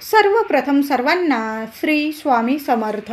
सर्वप्रथम सर्वांना श्री स्वामी समर्थ.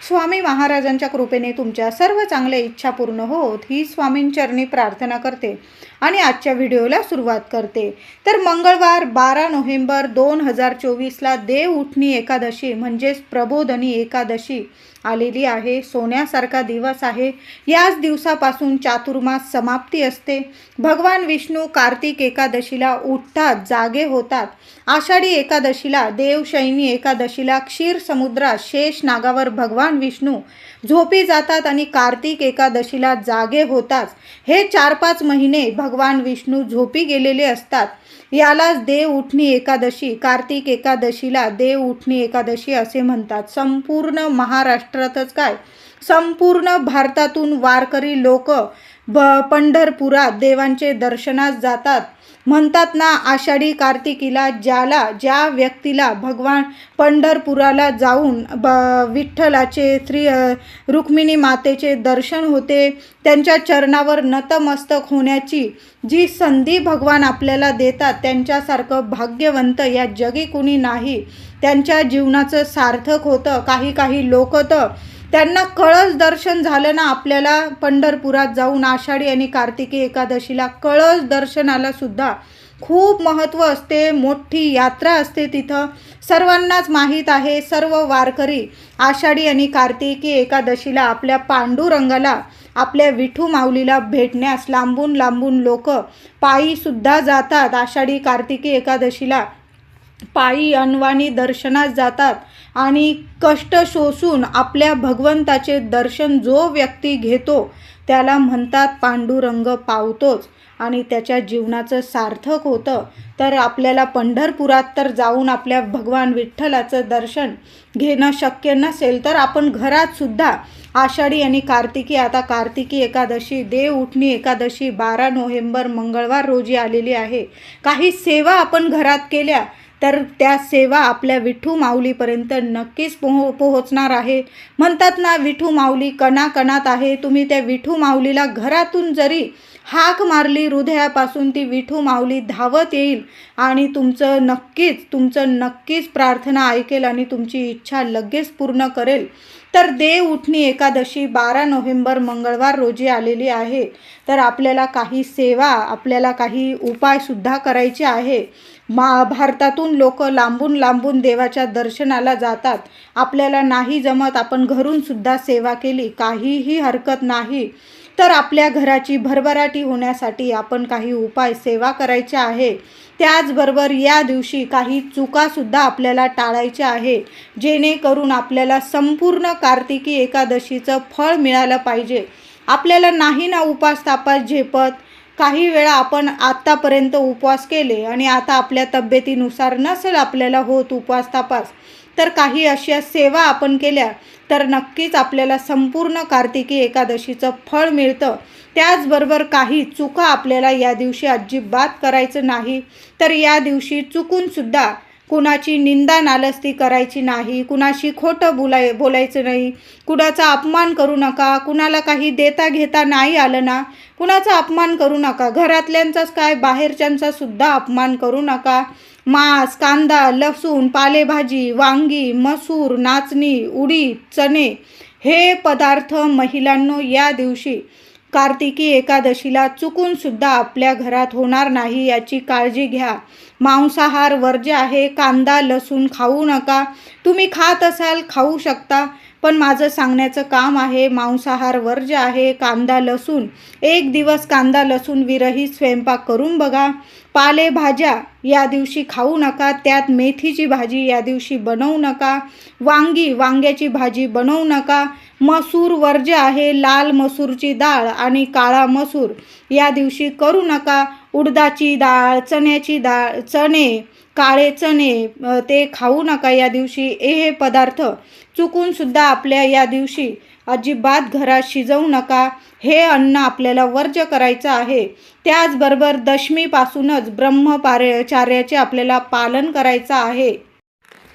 स्वामी महाराजांच्या कृपेने तुमच्या सर्व चांगल्या इच्छा पूर्ण होत ही स्वामींचरणी प्रार्थना करते आणि आजच्या व्हिडिओला सुरुवात करते. तर मंगळवार 12 नोव्हेंबर 2024ला देव उठणी एकादशी म्हणजेच प्रबोधनी एकादशी आलेली आहे. सोन्यासारखा दिवस आहे. याच दिवसापासून चातुर्मास समाप्ती असते. भगवान विष्णू कार्तिक एकादशीला उठतात, जागे होतात. आषाढी एकादशीला देवशयनी एकादशीला क्षीर समुद्रात शेष नागावर भगवान विष्णू झोपी जातात आणि कार्तिक एकादशीला जागे होतात. हे 4-5 महिने भगवान विष्णू झोपी गेलेले असतात. यालाच देव उठणी एकादशी, कार्तिक एकादशीला देव उठणी एकादशी असे म्हणतात. संपूर्ण महाराष्ट्रातच काय, संपूर्ण भारतातून वारकरी लोक पंढरपुरात देवांचे दर्शनास जातात. म्हणतात ना, आषाढी कार्तिकीला ज्या व्यक्तीला भगवान पंढरपुराला जाऊन विठ्ठलाचे रुक्मिणी मातेचे दर्शन होते, त्यांच्या चरणावर नतमस्तक होण्याची जी संधी भगवान आपल्याला देतात, त्यांच्यासारखं भाग्यवंत या जगी कुणी नाही. त्यांच्या जीवनाचं सार्थक होतं. काही लोक तर त्यांना कळस दर्शन झालं ना, आपल्याला पंढरपुरात जाऊन आषाढी आणि कार्तिकी एकादशीला कळस दर्शनाला सुद्धा खूप महत्त्व असते. मोठी यात्रा असते तिथं. सर्वांनाच माहीत आहे, सर्व वारकरी आषाढी आणि कार्तिकी एकादशीला आपल्या पांडुरंगाला, आपल्या विठू माऊलीला भेटण्यास लांबून लांबून लोक पायी सुद्धा जातात. आषाढी कार्तिकी एकादशीला पायी अनवाणी दर्शनास जातात आणि कष्ट सोसून आपल्या भगवंताचे दर्शन जो व्यक्ती घेतो त्याला म्हणतात पांडुरंग पावतोच आणि त्याच्या जीवनाचं सार्थक होतं. तर आपल्याला पंढरपुरात तर जाऊन आपल्या भगवान विठ्ठलाचं दर्शन घेणं शक्य नसेल तर आपण घरात सुद्धा आषाढी आणि कार्तिकी, आता कार्तिकी एकादशी, देव उठणी एकादशी 12 नोव्हेंबर मंगळवार रोजी आलेली आहे. काही सेवा आपण घरात केल्या तर त्या सेवा आपल्या विठू माऊलीपर्यंत नक्कीच पोहोचणार आहे. म्हणतात ना, विठू माऊली कणाकणात आहे. तुम्ही त्या विठू माऊलीला घरातून जरी हाक मारली हृदयापासून, ती विठू माऊली धावत येईल आणि तुमचं नक्कीच प्रार्थना ऐकेल आणि तुमची इच्छा लगेच पूर्ण करेल. तर देव उठणी एकादशी 12 नोव्हेंबर मंगळवार रोजी आलेली आहे. तर आपल्याला काही सेवा, आपल्याला काही उपायसुद्धा करायचे आहे. भारतातून लोक लांबून लांबून देवाच्या दर्शनाला जातात. आपल्याला नाही जमत, आपण घरून सुद्धा सेवा केली, काहीही हरकत नाही. तर आपल्या घराची भरभराटी होण्यासाठी आपण काही उपाय, सेवा करायच्या आहे. त्याचबरोबर या दिवशी काही चुकासुद्धा आपल्याला टाळायच्या आहे, जेणेकरून आपल्याला संपूर्ण कार्तिकी एकादशीचं फळ मिळालं पाहिजे. आपल्याला नाही ना उपास तापास झेपत. काही वेळा आपण आत्तापर्यंत उपवास केले आणि आता आपल्या तब्येतीनुसार नसेल आपल्याला होत उपवास तापास, तर काही अशा सेवा आपण केल्या तर नक्कीच आपल्याला संपूर्ण कार्तिकी एकादशीचं फळ मिळतं. त्याचबरोबर काही चुका आपल्याला या दिवशी अजिबात करायचं नाही. तर या दिवशी चुकूनसुद्धा कुणाची निंदा नालस्ती करायची नाही, कुणाशी खोटं बोलायचं नाही, कुणाचा अपमान करू नका. कुणाला काही देता घेता नाही आलं ना, कुणाचा अपमान करू नका. घरातल्यांचाच काय, बाहेरच्यांचा सुद्धा अपमान करू नका. मांस, कांदा, लसूण, पालेभाजी, वांगी, मसूर, नाचणी, उडीद, चणे हे पदार्थ महिलांनो या दिवशी कार्तिकी एकादशीला चुकूनसुद्धा आपल्या घरात होणार नाही, याची काळजी घ्या. मांसाहार वर्ज्य आहे. कांदा, लसूण खाऊ नका. तुम्ही खात असाल, खाऊ शकता, पण माझं सांगण्याचं काम आहे, मांसाहार वर्ज्य आहे. कांदा लसूण, एक दिवस कांदा लसूण विरहित स्वयंपाक करून बघा. पालेभाज्या या दिवशी खाऊ नका. त्यात मेथीची भाजी या दिवशी बनवू नका. वांग्याची भाजी बनवू नका. मसूर वर्ज्य आहे. लाल मसूरची डाळ आणि काळा मसूर या दिवशी करू नका. उडदाची डाळ, चणे, काळे चणे ते खाऊ नका या दिवशी. हे पदार्थ चुकूनसुद्धा आपल्या या दिवशी अजिबात घरात शिजवू नका. हे अन्न आपल्याला वर्ज्य करायचं आहे. त्याचबरोबर दशमीपासूनच ब्रह्मचर्याचे आपल्याला पालन करायचं आहे.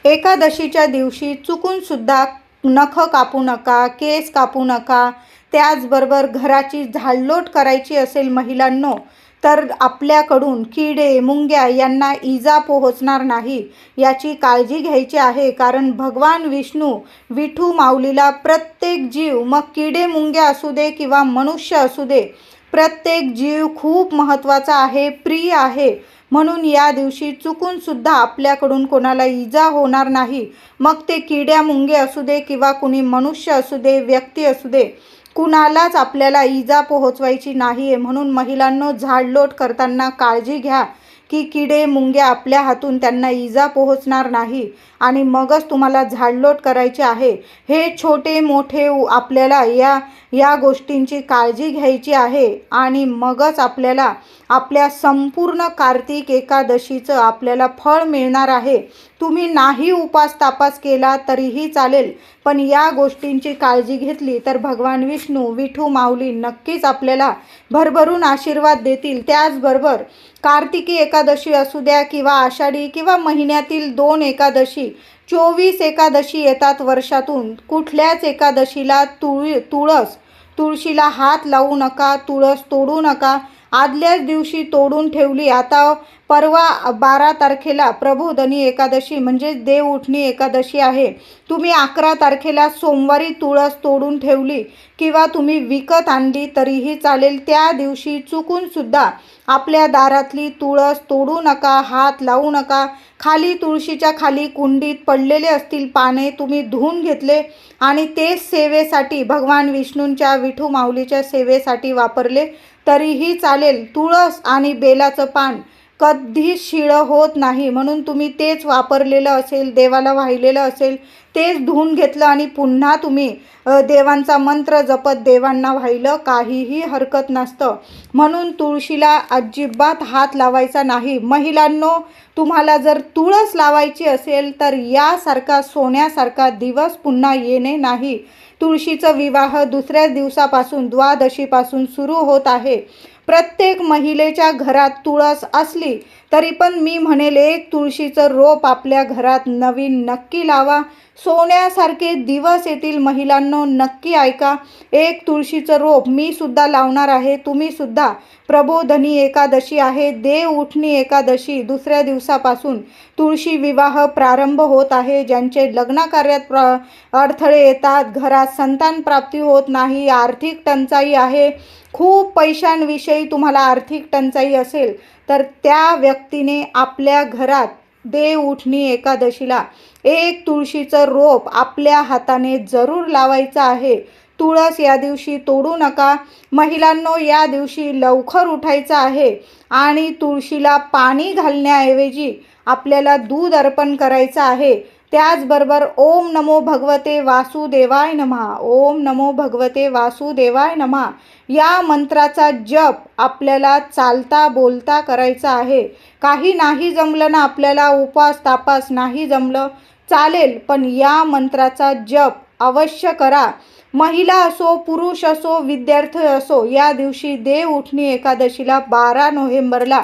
एकादशीच्या दिवशी चुकूनसुद्धा नख कापू नका, केस कापू नका. त्याचबरोबर घराची झाडलोट करायची असेल महिलांनो, तर आपल्याकडून किडे मुंग्या यांना इजा पोहोचणार नाही याची काळजी घ्यायची आहे. कारण भगवान विठू माऊलीला प्रत्येक जीव, मग किडे मुंग्या असू दे किंवा मनुष्य असू दे, प्रत्येक जीव खूप महत्त्वाचा आहे, प्रिय आहे. म्हणून या दिवशी चुकून सुद्धा आपल्याकडून कोणाला इजा होणार नाही. मग ते किड्या मुंगे असू दे किंवा कुणी मनुष्य असू दे, व्यक्ती असू दे, कुणालाच आपल्याला इजा पोहोचवायची नाही आहे. म्हणून महिलांनो, झाडलोट करताना काळजी घ्या की किडे मुंग्या आपल्या हातून त्यांना इजा पोहोचणार नाही आणि मगच तुम्हाला झाडलोट करायची आहे. हे छोटे मोठे आपल्याला या गोष्टींची काळजी घ्यायची आहे आणि मगच आपल्याला आपल्या संपूर्ण कार्तिक एकादशीचं आपल्याला फळ मिळणार आहे. तुम्ही नाही उपास तापास केला तरीही चालेल, पण या गोष्टींची काळजी घेतली तर भगवान विठू माऊली नक्कीच आपल्याला भरभरून आशीर्वाद देतील. त्याचबरोबर कार्तिकी एकादशी असू द्या किंवा आषाढी किंवा महिन्यातील 2 एकादशी, 24 एकादशी येतात वर्षातून. कुठल्याच एकादशीला तुळशीला हात लावू नका, तुळस तोडू नका. आदल्याच दिवशी तोडून ठेवली, आता परवा 12 तारखेला प्रबोधनी एकादशी म्हणजेच देव उठणी एकादशी आहे. तुम्ही 11 तारखेला सोमवारी तुळस तोडून ठेवली किंवा तुम्ही विकत आणली तरीही चालेल. त्या दिवशी चुकून सुद्धा आपल्या दारातली तुळस तोडू नका, हात लावू नका. खाली तुळशीच्या खाली कुंडीत पडलेले असतील पाने, तुम्ही धुवून घेतले आणि ते सेवेसाठी भगवान विठू माऊलीच्या सेवेसाठी वापरले तरीही चालेल. तुळस आणि बेलाचं पान कधीच शिळं होत नाही. म्हणून तुम्ही तेच वापरलेलं असेल, देवाला वाहिलेलं असेल, तेच धुवून घेतलं आणि पुन्हा तुम्ही देवांचा मंत्र जपत देवांना वाहिलं, काहीही हरकत नसतं. म्हणून तुळशीला अजिबात हात लावायचा नाही. महिलांनो, तुम्हाला जर तुळस लावायची असेल तर यासारखा सोन्यासारखा दिवस पुन्हा येणे नाही. तुळशीचा विवाह दुसऱ्या दिवसापासून, द्वादशीपासून सुरू होत आहे. प्रत्येक महिलेच्या घरात तुळस असली तरी पण मी म्हणेल एक तुळशीचं रोप आपल्या घरात नवीन नक्की लावा. सोन्यासारखे दिवस येतील. महिलांनो, नक्की ऐका. एक तुळशीचं रोप मी सुद्धा लावणार आहे. तुम्ही सुद्धा. प्रबोधनी एकादशी आहे, देव उठणी एकादशी, दुसऱ्या दिवसापासून तुळशी विवाह प्रारंभ होत आहे. ज्यांचे लग्न कार्यात अडथळे येतात, घरात संतान प्राप्ती होत नाही, आर्थिक टंचाई आहे, खूप पैशांविषयी तुम्हाला आर्थिक टंचाई असेल तर त्या व्यक्तीने आपल्या घरात देव उठणी एकादशीला एक तुळशीचं रोप आपल्या हाताने जरूर लावायचं आहे. तुळस या दिवशी तोडू नका. महिलांनो, या दिवशी लवकर उठायचं आहे आणि तुळशीला पाणी घालण्याऐवजी आपल्याला दूध अर्पण करायचं आहे. त्याचबरोबर ओम नमो भगवते वासुदेवाय नमः, ओम नमो भगवते वासुदेवाय नमः या मंत्राचा जप आपल्याला चालता बोलता करायचा आहे. काही नाही जमलं ना, आपल्याला उपवास तापास नाही जमलं चालेल, पण या मंत्राचा जप अवश्य करा. महिला असो, पुरुष असो, विद्यार्थी असो, या दिवशी देव उठणी एकादशीला 12 नोव्हेंबरला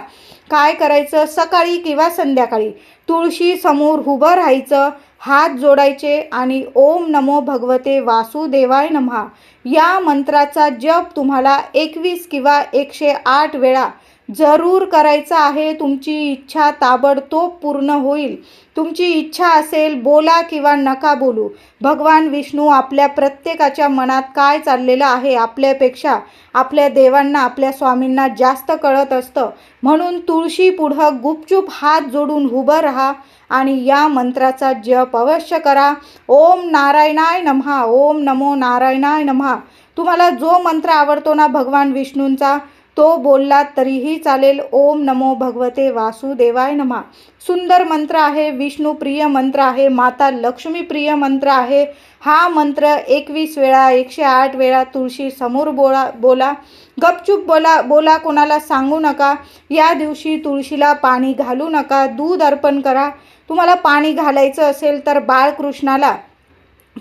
काय करायचं, सकाळी किंवा संध्याकाळी तुळशी समोर उभं राहायचं, हात जोडायचे आणि ओम नमो भगवते वासुदेवाय नमः या मंत्राचा जप तुम्हाला 21 किंवा 108 वेळा जरूर करायचा आहे. तुमची इच्छा ताबडतोब पूर्ण होईल. तुमची इच्छा असेल, बोला किंवा नका बोलू, भगवान विष्णू आपल्या प्रत्येकाच्या मनात काय चाललेलं आहे आपल्यापेक्षा आपल्या देवांना, आपल्या स्वामींना जास्त कळत असतं. म्हणून तुळशी पुढं गुपचूप हात जोडून उभं राहा आणि या मंत्राचा जप अवश्य करा. ओम नारायणाय नमः, ओम नमो नारायणाय नमः. तुम्हाला जो मंत्र आवडतो ना भगवान विष्णूंचा, तो बोललात तरीही चालेल. ओम नमो भगवते वासुदेवाय नमः सुंदर मंत्र आहे, विष्णुप्रिय मंत्र आहे, माता लक्ष्मी प्रिय मंत्र आहे. हा मंत्र 21 वेळा 108 वेळा तुळशी समोर बोला. गपचूप बोला, कोणाला सांगू नका. या दिवशी तुळशीला पाणी घालू नका, दूध अर्पण करा. तुम्हाला पाणी घालायचं असेल तर बाळकृष्णाला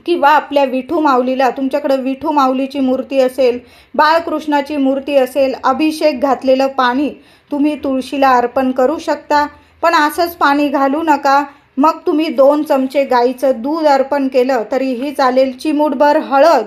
किंवा आपल्या विठू माऊलीला, तुमच्याकडे विठू माऊलीची मूर्ती असेल, बाळकृष्णाची मूर्ती असेल, अभिषेक घातलेलं पाणी तुम्ही तुळशीला अर्पण करू शकता. पण असंच पाणी घालू नका. मग तुम्ही 2 चमचे गाईचं दूध अर्पण केलं तरीही चालेल. चिमूटभर हळद,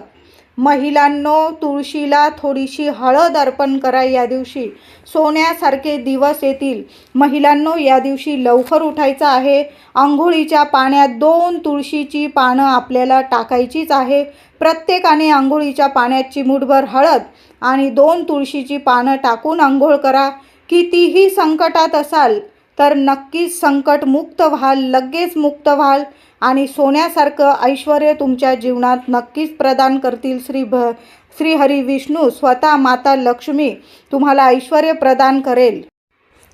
महिलांनो, तुळशीला थोडीशी हळद अर्पण करा. या दिवशी सोन्यासारखे दिवस येतील. महिलांनो, या दिवशी लवकर उठायचं आहे. अंघोळीच्या पाण्यात 2 तुळशीची पानं आपल्याला टाकायचीच आहे. प्रत्येकाने अंघोळीच्या पाण्यात चिमूटभर हळद आणि 2 तुळशीची पानं टाकून अंघोळ करा. कितीही संकटात असाल तर नक्कीच संकटमुक्त व्हाल, लगेच मुक्त व्हाल आणि सोन्यासारखं ऐश्वर्य तुमच्या जीवनात नक्कीच प्रदान करतील. श्री हरी विष्णू स्वतः माता लक्ष्मी तुम्हाला ऐश्वर्य प्रदान करेल.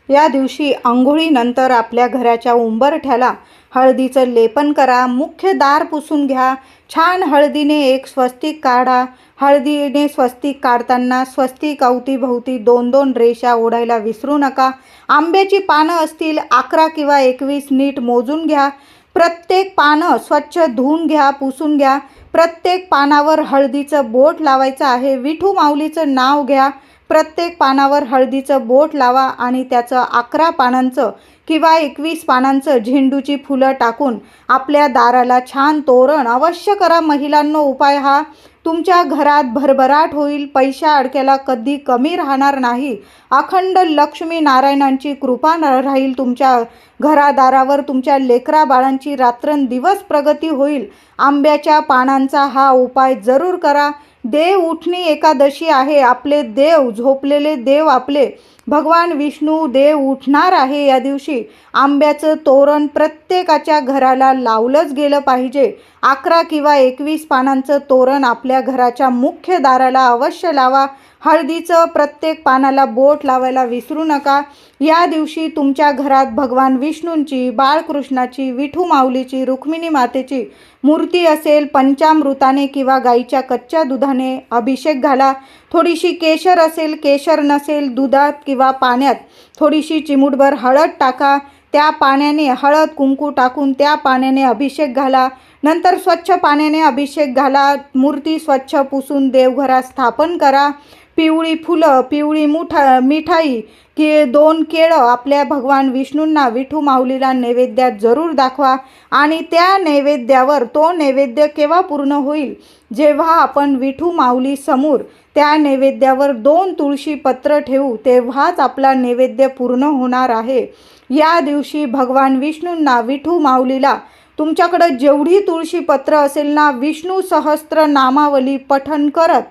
या दिवशी अंघोळीनंतर आपल्या घराच्या उंबरठ्याला हळदीचं लेपन करा. मुख्य दार पुसून घ्या. छान हळदीने एक स्वस्तिक काढा. हळदीने स्वस्तिक काढताना स्वस्तिक अवतीभोवती 2-2 रेषा ओढायला विसरू नका. आंब्याची पानं असतील 11 किंवा 21 नीट मोजून घ्या. प्रत्येक पानं स्वच्छ धुवून घ्या, पुसून घ्या. प्रत्येक पानावर हळदीचं बोट लावायचं आहे. विठू माऊलीचं नाव घ्या. प्रत्येक पानावर हळदीचं बोट लावा आणि त्याचं 11 पानांचं किंवा 21 पानांचं झेंडूची फुलं टाकून आपल्या दाराला छान तोरण अवश्य करा. महिलांनो, उपाय हा तुमच्या घरात भरभराट होईल. पैशा अडक्याला कधी कमी राहणार नाही. अखंड लक्ष्मी नारायणांची कृपा राहील तुमच्या घरादारावर. तुमच्या लेकरा बाळांची रात्रंदिवस प्रगती होईल. आंब्याच्या पानांचा हा उपाय जरूर करा. देव उठणी एकादशी आहे. आपले देव, झोपलेले देव आपले भगवान विष्णू देव उठणार आहे. या दिवशी आंब्याचं तोरण प्रत्येकाच्या घराला लावलंच गेलं पाहिजे. 11 किंवा 21 पानांचं तोरण आपल्या घराच्या मुख्य दाराला अवश्य लावा. हळदीचं प्रत्येक पानाला बोट लावायला विसरू नका. या दिवशी तुमच्या घरात भगवान विष्णूंची, बाळकृष्णाची, विठू माऊलीची, रुक्मिणी मातेची मूर्ती असेल, पंचामृताने किंवा गाईच्या कच्च्या दुधाने अभिषेक घाला. थोडीशी केशर असेल, केशर नसेल, दुधात किंवा पाण्यात थोडीशी चिमूटभर हळद टाका. त्या पाण्याने हळद कुंकू टाकून त्या पाण्याने अभिषेक घाला. नंतर स्वच्छ पाण्याने अभिषेक घाला. मूर्ती स्वच्छ पुसून देवघरात स्थापन करा. पिवळी फुलं, पिवळी मिठाई की 2 केळं आपल्या भगवान विष्णूंना, विठू माऊलीला नैवेद्यात जरूर दाखवा. आणि त्या नैवेद्यावर तो नैवेद्य केव्हा पूर्ण होईल, जेव्हा आपण विठू माऊली समोर त्या नैवेद्यावर 2 तुळशी पत्र ठेवू, तेव्हाच आपला नैवेद्य पूर्ण होणार आहे. या दिवशी भगवान विष्णूंना, विठू माऊलीला तुमच्याकडं जेवढी तुळशी पत्र असेल ना, विष्णू सहस्त्र नामावली पठण करत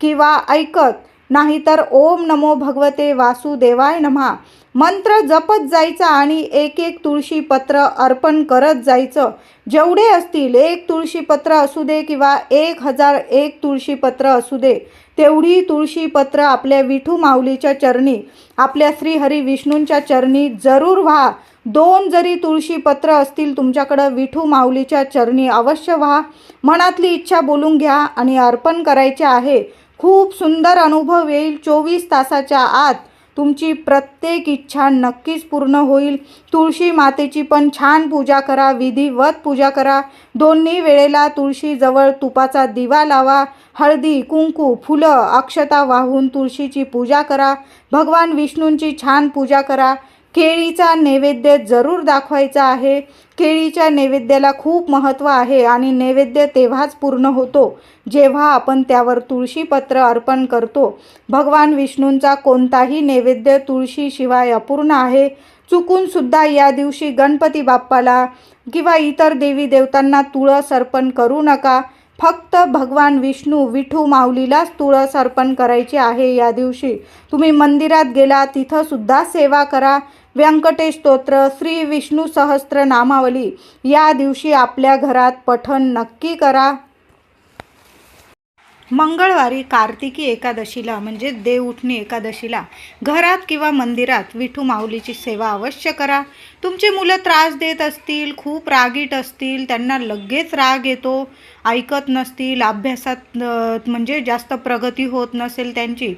किंवा ऐकत, नाहीतर ओम नमो भगवते वासुदेवाय नमः मंत्र जपत जायचा आणि 1-1 तुळशी पत्र अर्पण करत जायचं. जेवढे असतील, 1 तुळशी पत्र असू दे किंवा 1001 तुळशी पत्र असू दे, तेवढी तुळशी पत्र आपल्या विठू माऊलीच्या चरणी, आपल्या श्री हरी विष्णूंच्या चरणी जरूर व्हा. 2 जरी तुळशी पत्र असतील तुमच्याकडं, विठू माऊलीच्या चरणी अवश्य व्हा. मनातली इच्छा बोलून घ्या आणि अर्पण करायचे आहे. खूप सुंदर अनुभव येईल. 24 तासाच्या आत तुमची प्रत्येक इच्छा नक्कीच पूर्ण होईल. तुळशी मातेची पण छान पूजा करा, विधिवत पूजा करा. दोन्ही वेळेला तुळशीजवळ तुपाचा दिवा लावा. हळदी, कुंकू, फुलं, अक्षता वाहून तुळशीची पूजा करा. भगवान विष्णूंची छान पूजा करा. केळीचा नैवेद्य जरूर दाखवायचा आहे. केळीच्या नैवेद्याला खूप महत्त्व आहे आणि नैवेद्य तेव्हाच पूर्ण होतो जेव्हा आपण त्यावर तुळशीपत्र अर्पण करतो. भगवान विष्णूंचा कोणताही नैवेद्य तुळशीशिवाय अपूर्ण आहे. चुकूनसुद्धा या दिवशी गणपती बाप्पाला किंवा इतर देवी देवतांना तुळस अर्पण करू नका. फक्त भगवान विष्णू, विठू माऊलीलाच तुळस अर्पण करायची आहे. या दिवशी तुम्ही मंदिरात गेला तिथंसुद्धा सेवा करा. व्यंकटेश स्तोत्र, श्री विष्णू सहस्त्र नामावली या दिवशी आपल्या घरात पठण नक्की करा. मंगळवारी कार्तिकी एकादशीला म्हणजे देवउठणी एकादशीला घरात किंवा मंदिरात विठू माऊलीची सेवा अवश्य करा. तुमची मुलं त्रास देत असतील, खूप रागीट असतील, त्यांना लगेच राग येतो, ऐकत नसतील, अभ्यासात म्हणजे जास्त प्रगती होत नसेल त्यांची,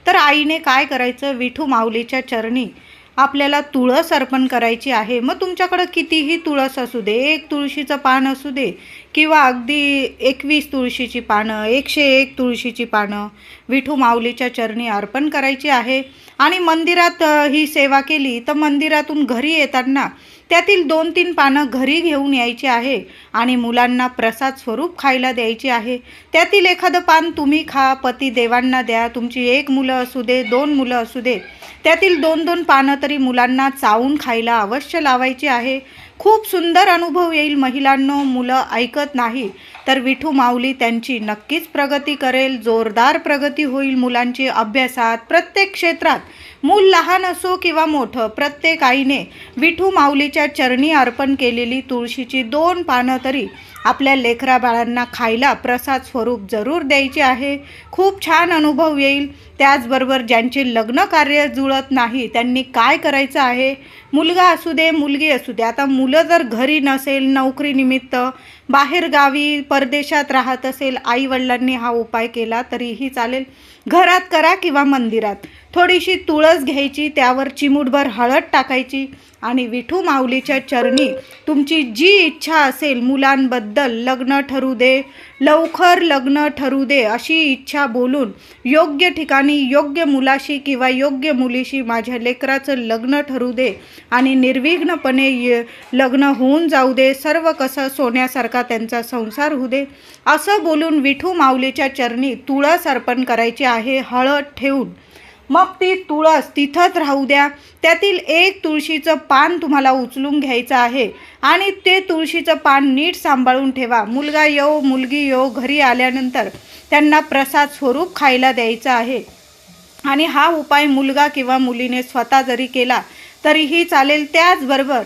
तर आईने काय करायचं, विठू माऊलीच्या चरणी आपल्याला तुळस अर्पण करायची आहे. मग तुमच्याकडं कितीही तुळस असू दे, 1 तुळशीचं पान असू दे किंवा अगदी 21 तुळशीची पानं, 101 तुळशीची पानं विठू माऊलीच्या चरणी अर्पण करायची आहे. आणि मंदिरात ही सेवा केली तर मंदिरातून घरी येताना त्यातील 2-3 पानं घरी घेऊन यायची आहे आणि मुलांना प्रसाद स्वरूप खायला द्यायची आहे. त्यातील एखादं पान तुम्ही खा, पती देवांना द्या. तुमची 1 मुलं असू दे, 2 मुलं असू दे, त्यातील 2-2 पानं तरी मुलांना चावून खायला अवश्य लावायची आहे. खूप सुंदर अनुभव येईल महिलांनो. मुलं ऐकत नाही तर विठू माऊली त्यांची नक्कीच प्रगती करेल. जोरदार प्रगती होईल मुलांची अभ्यासात, प्रत्येक क्षेत्रात. मूल लहान असो किंवा मोठं, प्रत्येक आईने विठू माऊलीच्या चरणी अर्पण केलेली तुळशीची 2 पानं तरी आपल्या लेकरा बाळांना खायला प्रसाद स्वरूप जरूर द्यायचे आहे. खूप छान अनुभव येईल. त्याचबरोबर ज्यांचे लग्न कार्य जुळत नाही त्यांनी काय करायचं आहे, मुलगा असू दे मुलगी असू दे. आता मुलं जर घरी नसेल, नोकरीनिमित्त बाहेरगावी परदेशात राहत असेल, आईवडिलांनी हा उपाय केला तरीही चालेल. घरात करा किंवा मंदिरात. थोडीशी तुळस घ्यायची, त्यावर चिमूटभर हळद टाकायची आणि विठू माऊलीच्या चरणी तुमची जी इच्छा असेल, मुलांबद्दल लग्न ठरू दे, लवकर लग्न ठरू दे अशी इच्छा बोलून योग्य ठिकाणी योग्य मुलाशी किंवा योग्य मुलीशी माझ्या लेकराचं लग्न ठरू दे आणि निर्विघ्नपणे लग्न होऊन जाऊ दे, सर्व कसं सोन्यासारखा त्यांचा संसार होऊ दे, असं बोलून विठू माऊलीच्या चरणी तुळस अर्पण करायची आहे हळद ठेवून. मग ती तुळस तिथंच राहू द्या. त्यातील 1 तुळशीचं पान तुम्हाला उचलून घ्यायचं आहे आणि ते तुळशीचं पान नीट सांभाळून ठेवा. मुलगा येऊ मुलगी येऊ, घरी आल्यानंतर त्यांना प्रसाद स्वरूप खायला द्यायचं आहे. आणि हा उपाय मुलगा किंवा मुलीने स्वतः जरी केला तरीही चालेल. त्याचबरोबर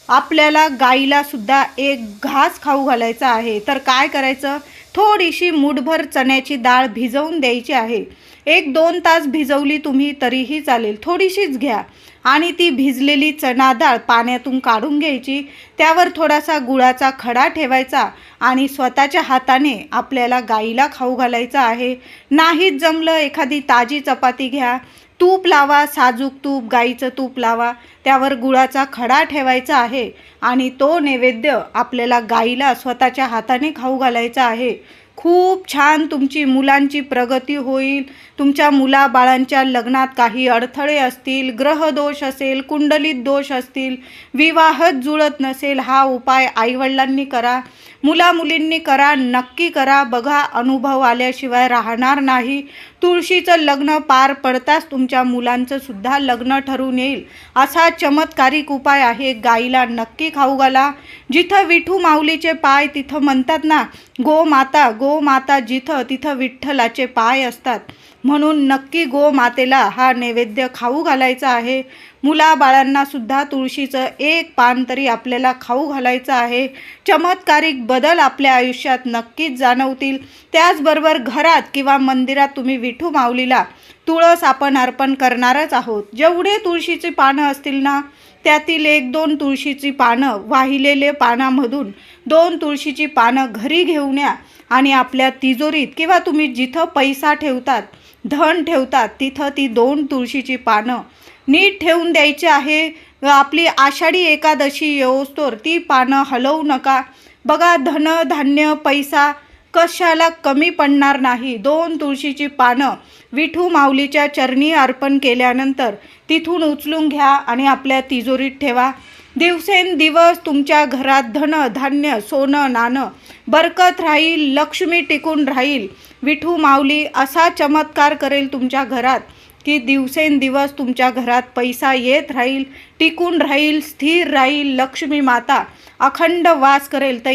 आपल्याला गाईला सुद्धा 1 घास खाऊ घालायचा आहे. तर काय करायचं, थोडीशी मूठभर चण्याची डाळ भिजवून द्यायची आहे. 1-2 तास भिजवली तुम्ही तरीही चालेल, थोडीशीच घ्या. आणि ती भिजलेली चणा डाळ पाण्यातून काढून घ्यायची. त्यावर थोडासा गुळाचा खडा ठेवायचा आणि स्वतःच्या हाताने आपल्याला गाईला खाऊ घालायचं आहे. नाहीच जमलं, एखादी ताजी चपाती घ्या, तूप लावा, साजूक तूप, गाईचं तूप लावा, त्यावर गुळाचा खडा ठेवायचा आहे आणि तो नैवेद्य आपल्याला गाईला स्वतःच्या हाताने खाऊ घालायचा आहे. खूप छान तुमची मुलांची प्रगती होईल. तुमच्या मुलाबाळांच्या लग्नात काही अडथळे असतील, ग्रहदोष असेल, कुंडलीत दोष असतील, विवाहच जुळत नसेल, हा उपाय आईवडिलांनी करा, मुलामुलींनी करा, नक्की करा. बघा, अनुभव आल्याशिवाय राहणार नाही. तुळशीचं लग्न पार पडताच तुमच्या मुलांचं सुद्धा लग्न ठरून येईल. असा चमत्कारिक उपाय आहे. गाईला नक्की खाऊ घाला. जिथं विठू माऊलीचे पाय तिथं म्हणतात ना, गोमाता गोमाता, जिथं तिथं विठ्ठलाचे पाय असतात. म्हणून नक्की गोमातेला हा नैवेद्य खाऊ घालायचा आहे. मुलाबाळांना सुद्धा तुळशीचं 1 पान तरी आपल्याला खाऊ घालायचं आहे. चमत्कारिक बदल आपल्या आयुष्यात नक्कीच जाणवतील. त्याचबरोबर घरात किंवा मंदिरात तुम्ही विठू माऊलीला तुळस आपण अर्पण करणारच आहोत. जेवढे तुळशीची पानं असतील ना, त्यातील 1-2 तुळशीची पानं, वाहिलेले पानामधून 2 तुळशीची पानं घरी घेऊन या आणि आपल्या तिजोरीत किंवा तुम्ही जिथं पैसा ठेवतात, धन ठेवतात, तिथं ती 2 तुळशीची पानं नीट ठेवून द्यायची आहे. आपली आषाढी एकादशी येऊस्तोवर ती पानं हलवू नका. बघा, धन धान्य पैसा कशाला कमी पडणार नाही. 2 तुळशीची पानं विठू माऊलीच्या चरणी अर्पण केल्यानंतर तिथून उचलून घ्या आणि आपल्या तिजोरीत ठेवा. दिवसेंदिवस तुमच्या घरात धन धान्य सोनं नाणं बरकत राहील, लक्ष्मी टिकून राहील. विठू माऊली असा चमत्कार करेल तुमच्या घरात की दिवसेंदिवस तुमच्या घरात पैसा येत राहील, टिकून राहील, स्थिर राहील. लक्ष्मी माता अखंड वास करेल. तर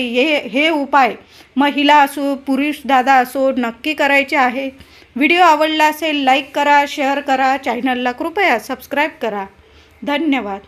हे उपाय महिला असो पुरुष दादा असो नक्की करायचे आहे. व्हिडिओ आवडला असेल लाईक करा, शेअर करा, चॅनलला कृपया सबस्क्राईब करा. धन्यवाद.